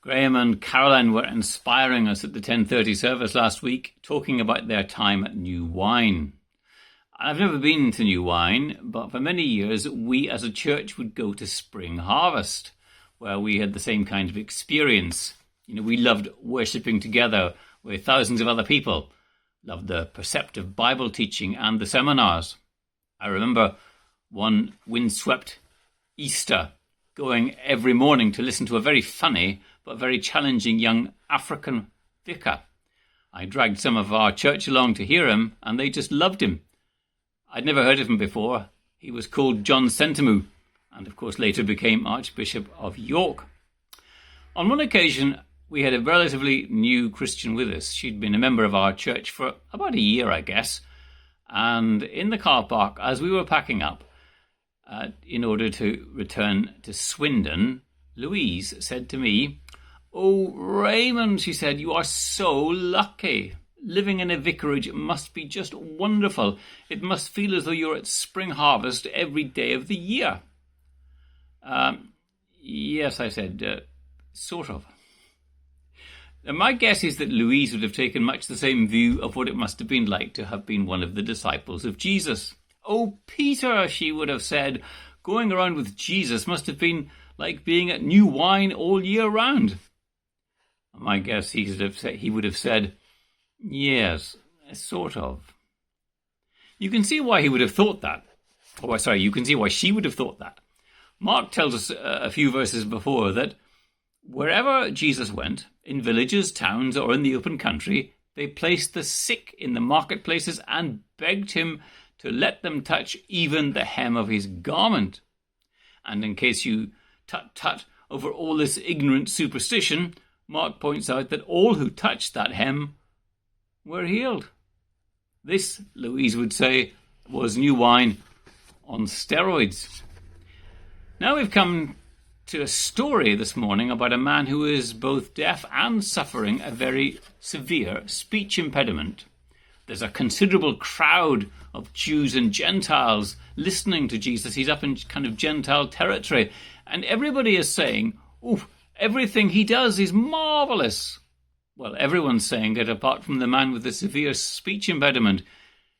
Graham and Caroline were inspiring us at the 10:30 service last week, talking about their time at New Wine. I've never been to New Wine, but for many years we as a church would go to Spring Harvest, where we had the same kind of experience. We loved worshipping together with thousands of other people, loved the perceptive Bible teaching and the seminars. I remember one windswept Easter, going every morning to listen to a very funny but very challenging young African vicar. I dragged some of our church along to hear him, and they just loved him. I'd never heard of him before. He was called John Sentamu, and of course later became Archbishop of York. On one occasion, we had a relatively new Christian with us. She'd been a member of our church for about a year, I guess, and in the car park, as we were packing up, in order to return to Swindon, Louise said to me, "Oh, Raymond," she said, "you are so lucky. Living in a vicarage must be just wonderful. It must feel as though you're at Spring Harvest every day of the year." Yes, I said, sort of. Now, my guess is that Louise would have taken much the same view of what it must have been like to have been one of the disciples of Jesus. "Oh, Peter," she would have said, "going around with Jesus must have been like being at New Wine all year round." My guess he would have said, "Yes, sort of." You can see why he would have thought that. You can see why she would have thought that. Mark tells us a few verses before that wherever Jesus went, in villages, towns, or in the open country, they placed the sick in the marketplaces and begged him to let them touch even the hem of his garment. And in case you tut over all this ignorant superstition, Mark points out that all who touched that hem were healed. This, Louise would say, was New Wine on steroids. Now we've come to a story this morning about a man who is both deaf and suffering a very severe speech impediment. There's a considerable crowd of Jews and Gentiles listening to Jesus. He's up in kind of Gentile territory, and everybody is saying, "Oh, everything he does is marvelous." Well, everyone's saying it apart from the man with the severe speech impediment.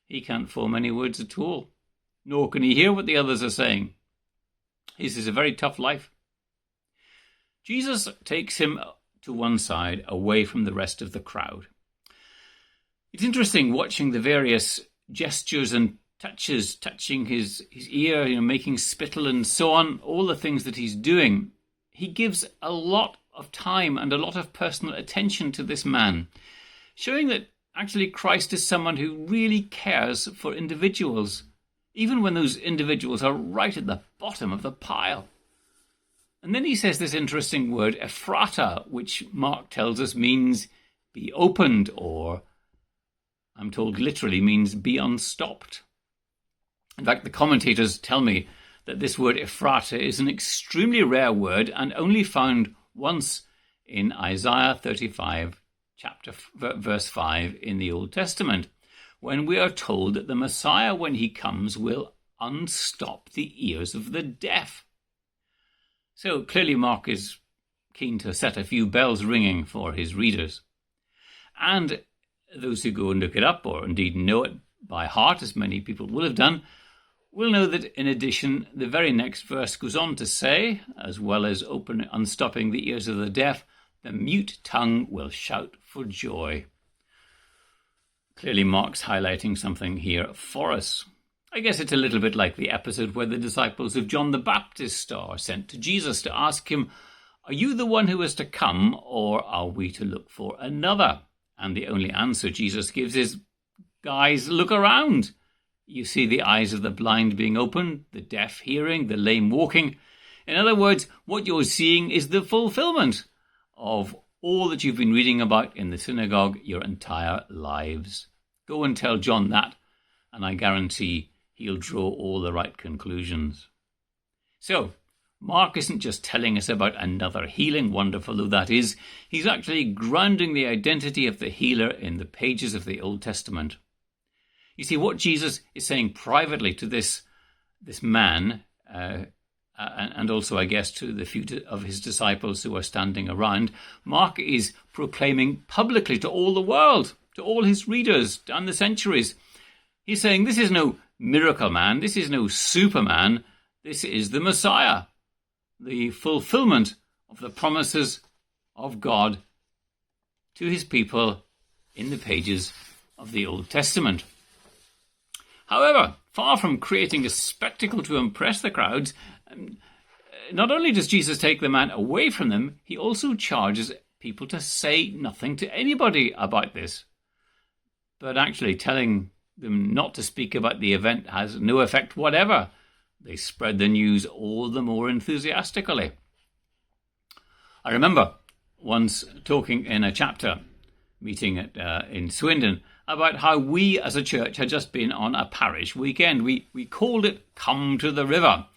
He can't form any words at all, nor can he hear what the others are saying. His is a very tough life. Jesus takes him to one side, away from the rest of the crowd. It's interesting watching the various gestures and touches, touching his ear, making spittle and so on, all the things that he's doing. He gives a lot of time and a lot of personal attention to this man, showing that actually Christ is someone who really cares for individuals, even when those individuals are right at the bottom of the pile. And then he says this interesting word, Ephphatha, which Mark tells us means be opened, or I'm told literally means be unstopped. In fact, the commentators tell me that this word Ephphatha is an extremely rare word and only found once in Isaiah 35, verse 5 in the Old Testament, when we are told that the Messiah, when he comes, will unstop the ears of the deaf. So clearly Mark is keen to set a few bells ringing for his readers. And those who go and look it up, or indeed know it by heart, as many people will have done, will know that in addition, the very next verse goes on to say, as well as unstopping the ears of the deaf, the mute tongue will shout for joy. Clearly Mark's highlighting something here for us. I guess it's a little bit like the episode where the disciples of John the Baptist are sent to Jesus to ask him, "Are you the one who is to come, or are we to look for another?" And the only answer Jesus gives is, "Guys, look around. You see the eyes of the blind being opened, the deaf hearing, the lame walking. In other words, what you're seeing is the fulfillment of all that you've been reading about in the synagogue your entire lives. Go and tell John that, and I guarantee he'll draw all the right conclusions." So, Mark isn't just telling us about another healing, wonderful though that is. He's actually grounding the identity of the healer in the pages of the Old Testament. You see, what Jesus is saying privately to this man, and also, I guess, to the few of his disciples who are standing around, Mark is proclaiming publicly to all the world, to all his readers down the centuries. He's saying, this is no miracle man, this is no Superman, this is the Messiah, the fulfillment of the promises of God to his people in the pages of the Old Testament. However, far from creating a spectacle to impress the crowds, not only does Jesus take the man away from them, he also charges people to say nothing to anybody about this. But actually telling them not to speak about the event has no effect whatever. They spread the news all the more enthusiastically. I remember once talking in a chapter meeting in Swindon about how we as a church had just been on a parish weekend. We called it Come to the River.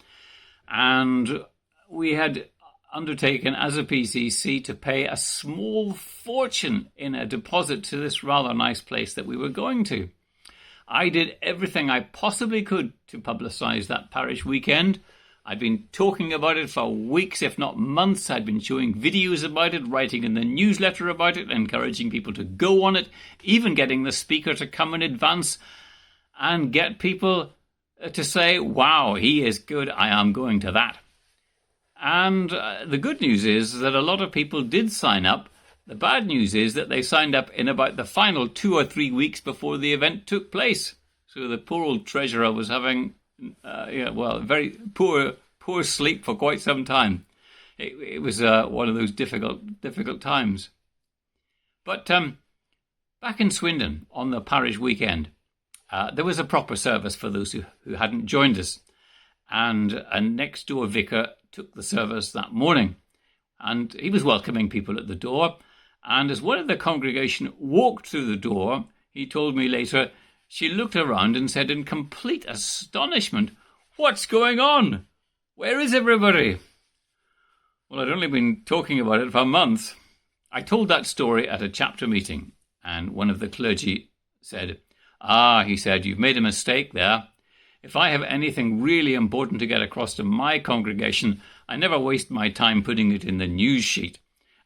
And we had undertaken as a PCC to pay a small fortune in a deposit to this rather nice place that we were going to. I did everything I possibly could to publicise that parish weekend. I'd been talking about it for weeks, if not months. I'd been showing videos about it, writing in the newsletter about it, encouraging people to go on it, even getting the speaker to come in advance and get people to say, wow, he is good, I am going to that. And the good news is that a lot of people did sign up. The bad news is that they signed up in about the final 2 or 3 weeks before the event took place. So the poor old treasurer was having, very poor sleep for quite some time. It was one of those difficult times. But back in Swindon on the parish weekend, there was a proper service for those who hadn't joined us. And a next-door vicar took the service that morning. And he was welcoming people at the door. And as one of the congregation walked through the door, he told me later, she looked around and said in complete astonishment, "What's going on? Where is everybody?" Well, I'd only been talking about it for months. I told that story at a chapter meeting, and one of the clergy said, he said, "You've made a mistake there. If I have anything really important to get across to my congregation, I never waste my time putting it in the news sheet.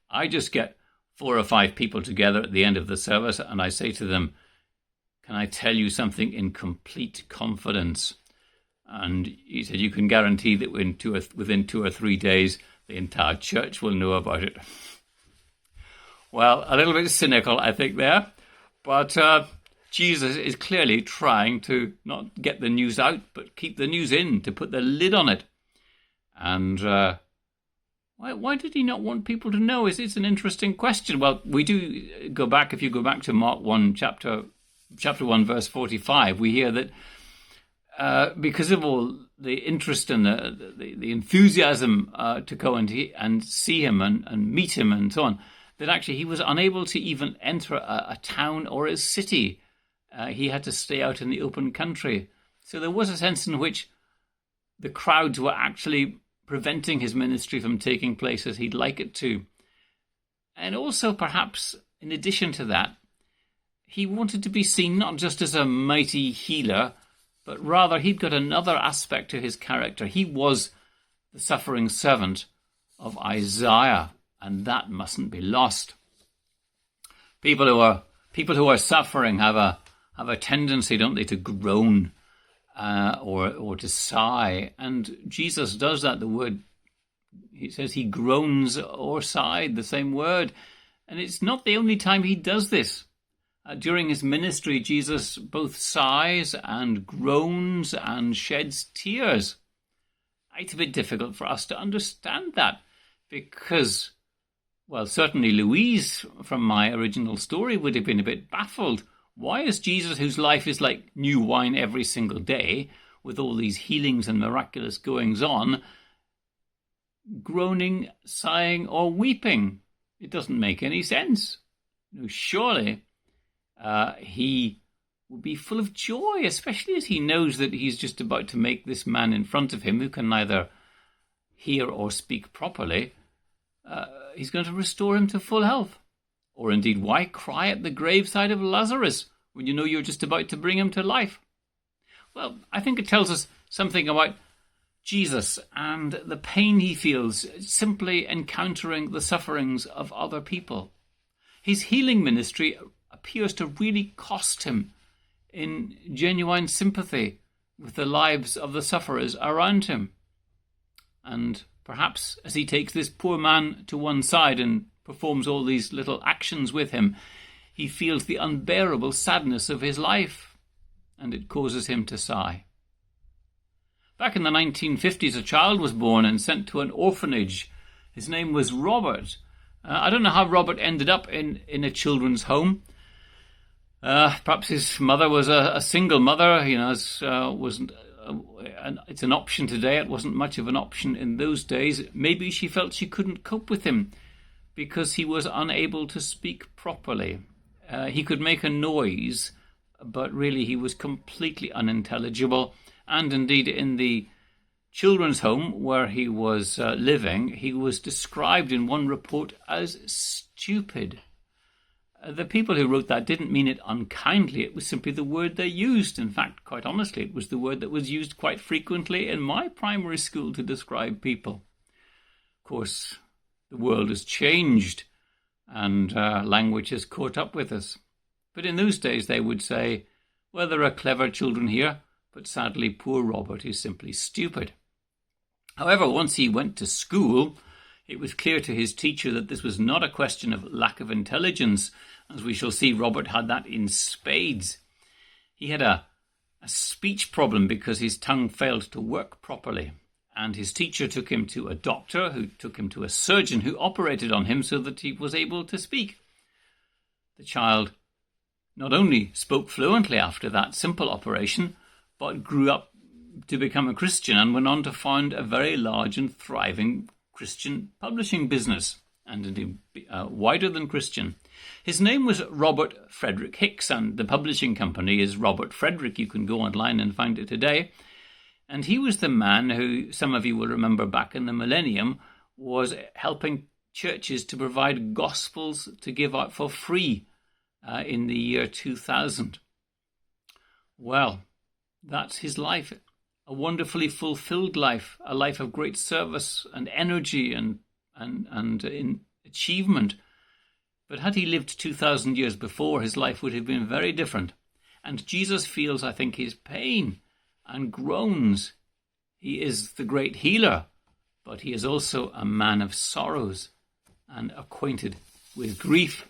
I just get 4 or 5 people together at the end of the service and I say to them, can I tell you something in complete confidence?" And he said, "You can guarantee that within 2 or 3 days, the entire church will know about it." Well, a little bit cynical, I think, there. But Jesus is clearly trying to not get the news out, but keep the news in, to put the lid on it. And why did he not want people to know? It's an interesting question. Well, we do go back, if you go back to Mark 1, chapter 1, verse 45, we hear that because of all the interest and the enthusiasm to go and see him and meet him and so on, that actually he was unable to even enter a town or a city. He had to stay out in the open country. So there was a sense in which the crowds were actually preventing his ministry from taking place as he'd like it to. And also, perhaps, in addition to that, he wanted to be seen not just as a mighty healer, but rather he'd got another aspect to his character. He was the suffering servant of Isaiah, and that mustn't be lost. People who are suffering have a tendency, don't they, to groan or to sigh. And Jesus does that. The word, he says he groans or sighed, the same word. And it's not the only time he does this. During his ministry, Jesus both sighs and groans and sheds tears. It's a bit difficult for us to understand that because, well, certainly Louise, from my original story, would have been a bit baffled. Why is Jesus, whose life is like new wine every single day, with all these healings and miraculous goings on, groaning, sighing, or weeping? It doesn't make any sense. Surely he will be full of joy, especially as he knows that he's just about to make this man in front of him, who can neither hear or speak properly, he's going to restore him to full health. Or indeed, why cry at the graveside of Lazarus when you know you're just about to bring him to life? Well, I think it tells us something about Jesus and the pain he feels simply encountering the sufferings of other people. His healing ministry appears to really cost him in genuine sympathy with the lives of the sufferers around him. And perhaps as he takes this poor man to one side and performs all these little actions with him, he feels the unbearable sadness of his life, and it causes him to sigh. Back in the 1950s, a child was born and sent to an orphanage. His name was Robert. I don't know how Robert ended up in a children's home. Perhaps his mother was a single mother. It's an option today. It wasn't much of an option in those days. Maybe she felt she couldn't cope with him because he was unable to speak properly. He could make a noise, but really he was completely unintelligible. And indeed, in the children's home where he was living, he was described in one report as stupid. The people who wrote that didn't mean it unkindly. It was simply the word they used. In fact, quite honestly, it was the word that was used quite frequently in my primary school to describe people. Of course, the world has changed and language has caught up with us. But in those days they would say, well, there are clever children here, but sadly poor Robert is simply stupid. However, once he went to school, it was clear to his teacher that this was not a question of lack of intelligence. As we shall see, Robert had that in spades. He had a speech problem because his tongue failed to work properly. And his teacher took him to a doctor, who took him to a surgeon, who operated on him so that he was able to speak. The child not only spoke fluently after that simple operation, but grew up to become a Christian and went on to found a very large and thriving Christian publishing business, and indeed wider than Christian. His name was Robert Frederick Hicks, and the publishing company is Robert Frederick. You can go online and find it today. And he was the man who, some of you will remember back in the millennium, was helping churches to provide gospels to give out for free in the year 2000. Well, that's his life. A wonderfully fulfilled life, a life of great service and energy and in achievement. But had he lived 2,000 years before, his life would have been very different. And Jesus feels, I think, his pain and groans. He is the great healer, but he is also a man of sorrows and acquainted with grief.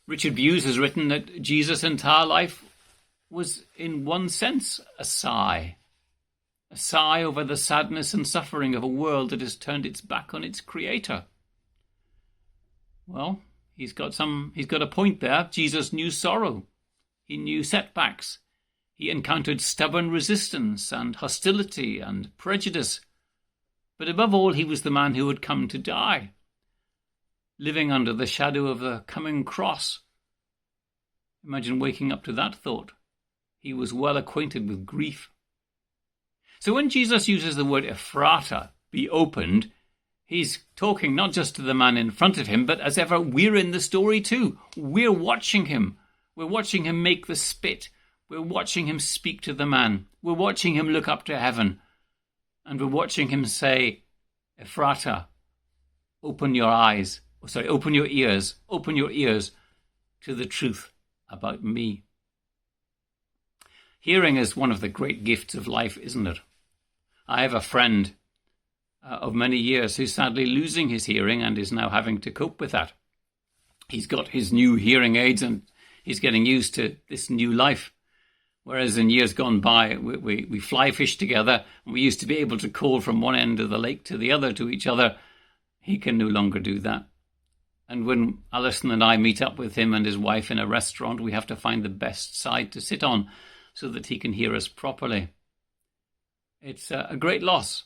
Richard Bewes has written that Jesus' entire life was in one sense a sigh over the sadness and suffering of a world that has turned its back on its creator. Well, he's got a point there. Jesus knew sorrow. He knew setbacks. He encountered stubborn resistance and hostility and prejudice. But above all, he was the man who had come to die, living under the shadow of the coming cross. Imagine waking up to that thought. He was well acquainted with grief. So when Jesus uses the word Ephphatha, be opened, he's talking not just to the man in front of him, but as ever, we're in the story too. We're watching him. We're watching him make the spit. We're watching him speak to the man. We're watching him look up to heaven. And we're watching him say, Ephphatha, open your ears to the truth about me. Hearing is one of the great gifts of life, isn't it? I have a friend of many years who's sadly losing his hearing and is now having to cope with that. He's got his new hearing aids and he's getting used to this new life. Whereas in years gone by, we fly fish together and we used to be able to call from one end of the lake to the other to each other. He can no longer do that. And when Alison and I meet up with him and his wife in a restaurant, we have to find the best side to sit on so that he can hear us properly. It's a great loss,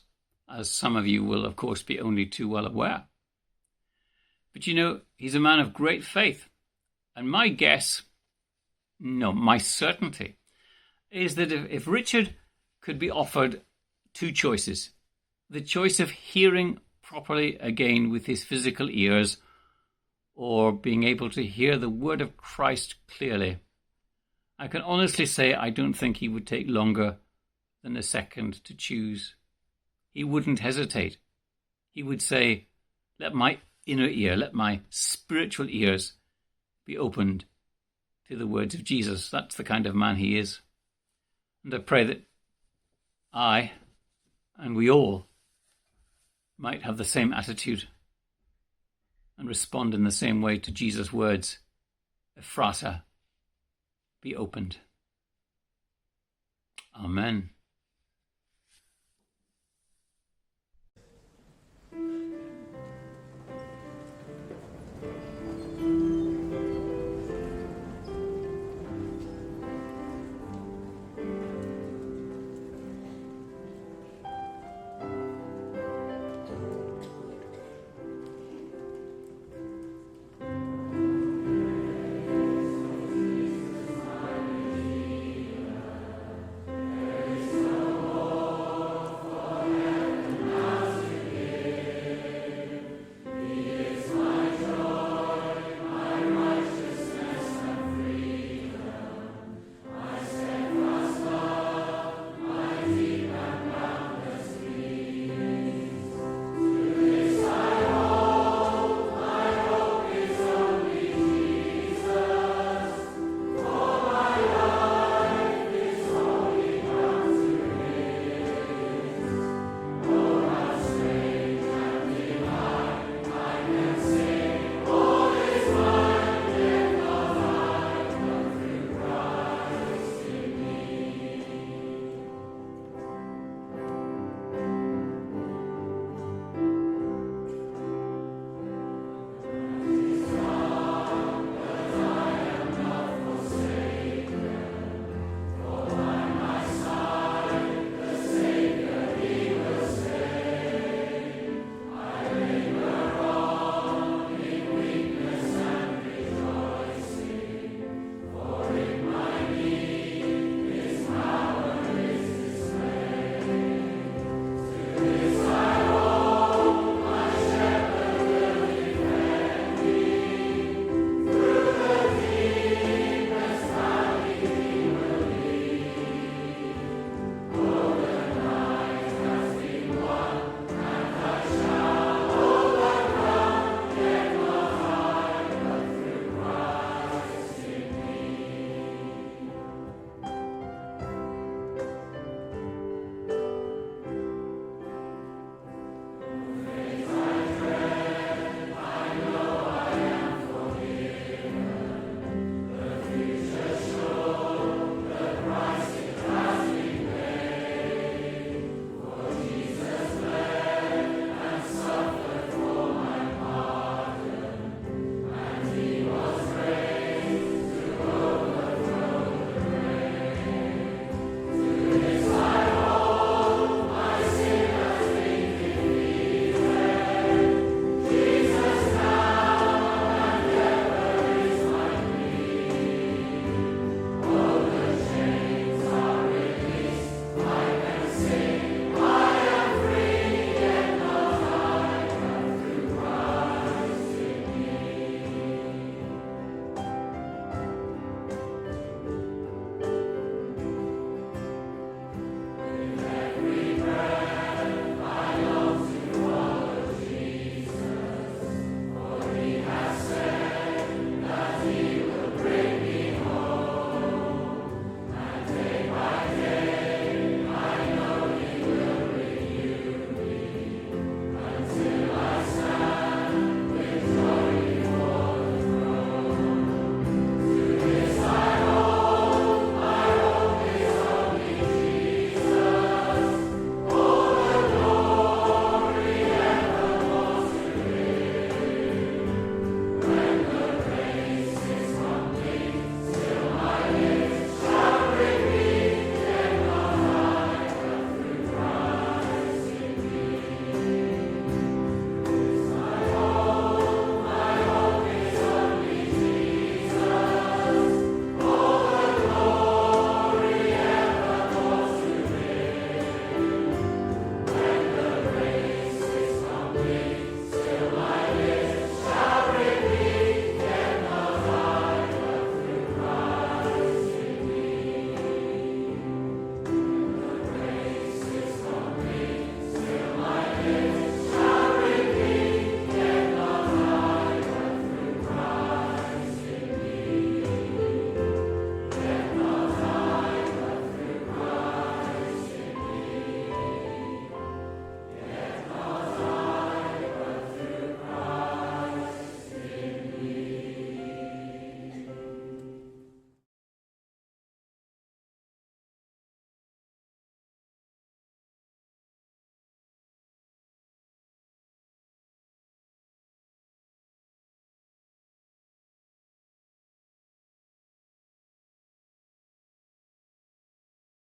as some of you will, of course, be only too well aware. But he's a man of great faith. And my certainty, is that if Richard could be offered two choices, the choice of hearing properly again with his physical ears, or being able to hear the word of Christ clearly, I can honestly say I don't think he would take longer than a second to choose he wouldn't hesitate. He would say, let my inner ear, let my spiritual ears be opened to the words of Jesus. That's the kind of man he is. And I pray that I, and we all, might have the same attitude and respond in the same way to Jesus' words, Ephphatha, be opened. Amen.